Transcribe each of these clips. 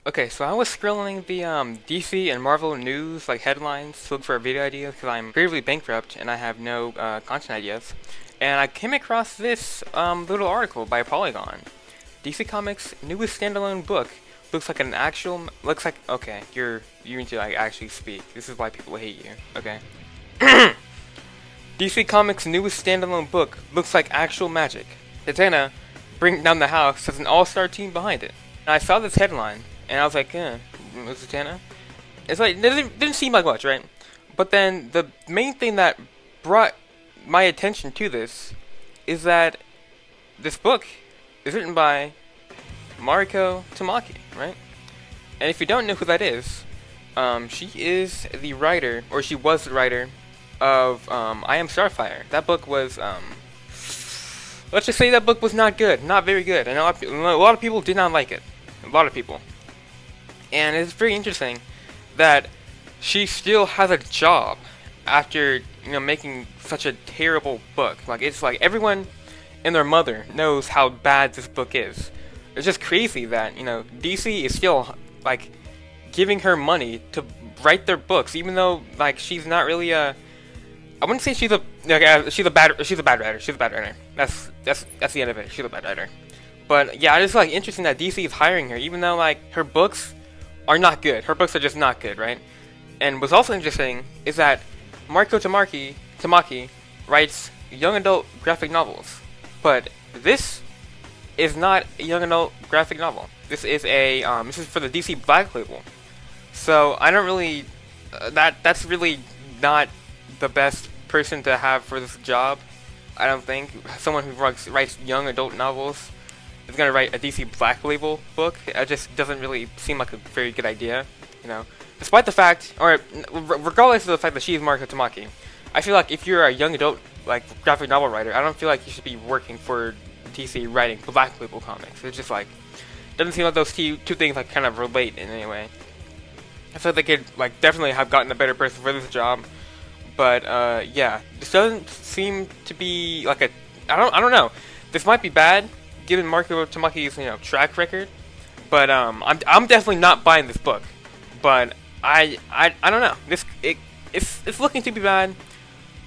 Okay, so I was scrolling the DC and Marvel news like headlines to look for video ideas because I'm creatively bankrupt and I have no content ideas. And I came across this little article by Polygon. DC Comics' newest standalone book looks like okay, you need to like actually speak. This is why people hate you. Okay. DC Comics' newest standalone book looks like actual magic. Zatanna, bring down the house, has an all-star team behind it. And I saw this headline, and I was like, Zatanna? It's like, it didn't seem like much, right? But then the main thing that brought my attention to this is that this book is written by Mariko Tamaki, right? And if you don't know who that is, she is the writer, or she was the writer of I Am Starfire. That book was, let's just say that book was not good, not very good, and a lot of people did not like it. A lot of people. And it's very interesting that she still has a job after making such a terrible book. Like it's like everyone and their mother knows how bad this book is. It's just crazy that DC is still like giving her money to write their books, even though like she's not really a. I wouldn't say she's a she's a bad writer. She's a bad writer. That's the end of it. She's a bad writer. But yeah, it's like interesting that DC is hiring her, even though like her books are not good. Her books are just not good, right? And what's also interesting is that Mariko Tamaki writes young adult graphic novels, but this is not a young adult graphic novel. This is a this is for the DC Black Label. So I don't really that's really not the best person to have for this job. I don't think someone who writes young adult novels is gonna write a DC Black Label book. It just doesn't really seem like a very good idea, Despite the fact, or regardless of the fact that she is Mariko Tamaki, I feel like if you're a young adult like graphic novel writer, I don't feel like you should be working for DC writing Black Label comics. It's just like doesn't seem like those two things like kind of relate in any way. I feel like they could like definitely have gotten a better person for this job, but yeah, this doesn't seem to be like a I don't know. This might be bad given Mariko Tamaki's track record, but I'm definitely not buying this book. But I don't know. It's looking to be bad,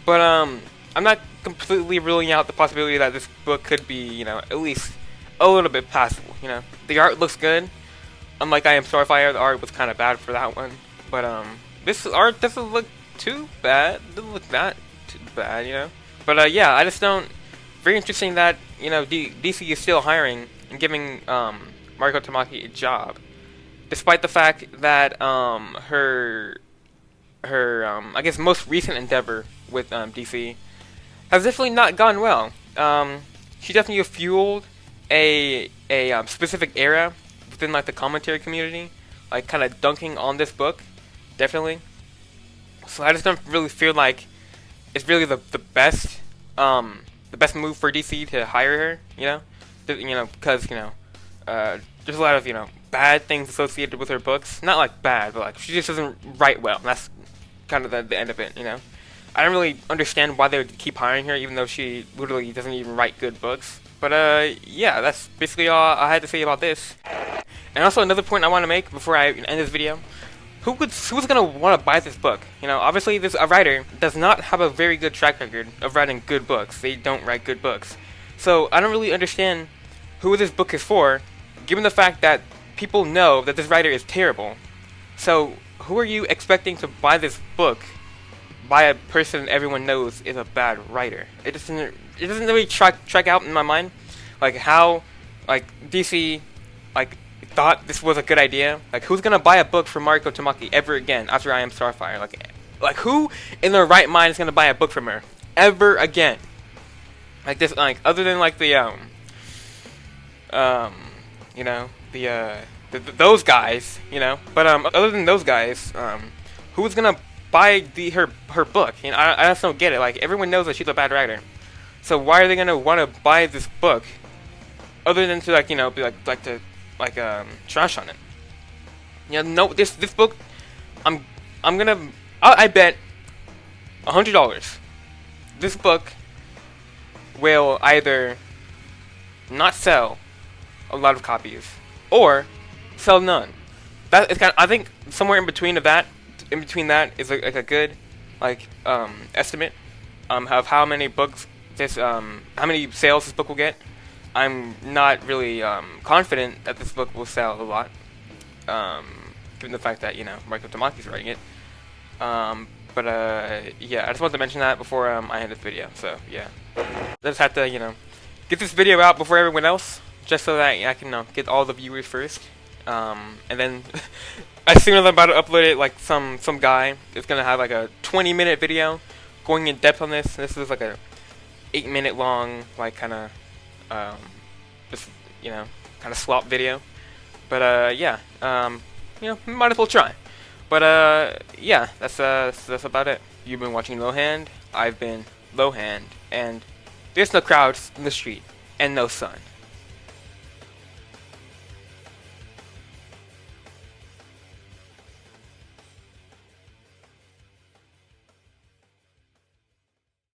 but I'm not completely ruling out the possibility that this book could be at least a little bit passable. The art looks good. Unlike I Am Starfire, the art was kind of bad for that one. But this art doesn't look too bad. Doesn't look that too bad. But yeah, I just don't. Very interesting that DC is still hiring and giving Mariko Tamaki a job, despite the fact that her I guess most recent endeavor with DC has definitely not gone well. She definitely fueled a specific era within like the commentary community, like kind of dunking on this book, definitely. So I just don't really feel like it's really the best move for DC to hire her, because there's a lot of bad things associated with her books. Not like bad, but like she just doesn't write well. That's kind of the end of it. I don't really understand why they would keep hiring her, even though she literally doesn't even write good books. But yeah, that's basically all I had to say about this. And also another point I want to make before I end this video. Who's gonna want to buy this book? Obviously a writer does not have a very good track record of writing good books. They don't write good books. So I don't really understand who this book is for, given the fact that people know that this writer is terrible. So who are you expecting to buy this book by a person everyone knows is a bad writer? It doesn't really track out in my mind, like how like DC like thought this was a good idea. Like who's gonna buy a book from Mariko Tamaki ever again after I Am Starfire? Like who in their right mind is gonna buy a book from her ever again? Like this, like other than like the those guys, But other than those guys, who's gonna buy her book? I just don't get it. Like everyone knows that she's a bad writer, so why are they gonna want to buy this book, other than to be trash on it? No, this book, I bet $100 this book will either not sell a lot of copies or sell none. that is kind of, I think somewhere in between that is like a good like estimate of how many books this how many sales this book will get. I'm not really confident that this book will sell a lot, given the fact that Mariko Tamaki's writing it. But yeah, I just wanted to mention that before I end this video. So yeah, I just had to get this video out before everyone else, just so that I can get all the viewers first. And then as soon as I'm about to upload it, like some guy is gonna have like a 20-minute video going in depth on this. This is like a 8-minute long, like kind of just kind of slop video. But yeah, might as well try. But yeah, that's about it. You've been watching Lowhand. I've been Lowhand, and there's no crowds in the street and no sun.